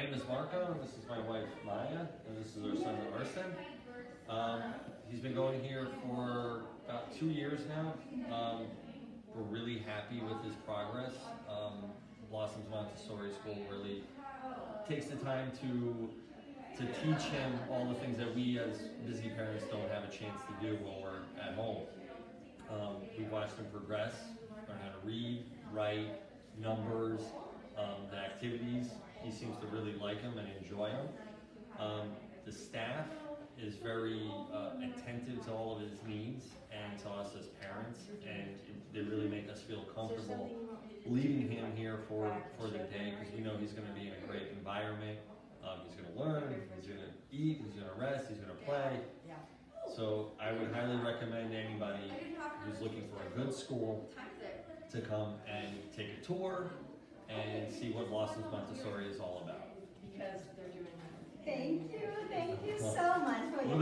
name is Marco, and this is my wife Maya, and this is our son Arsen. He's been going here for about 2 years now. We're really happy with his progress. Blossoms Montessori School really takes the time to teach him all the things that we as busy parents don't have a chance to do when we're at home. We've watched him progress, learn how to read, write, numbers, the activities. He seems to really like them and enjoy them. The staff is very attentive to all of his needs and to us as parents, and they really make us feel comfortable leaving him here for the day, because we know he's going to be in a great environment. He's going to learn, he's going to eat, he's going to rest, he's going to play. So I would highly recommend anybody who's looking for a good school to come and take a tour and see what Blossoms Montessori is all about. Because they're doing that. Thank you so much for your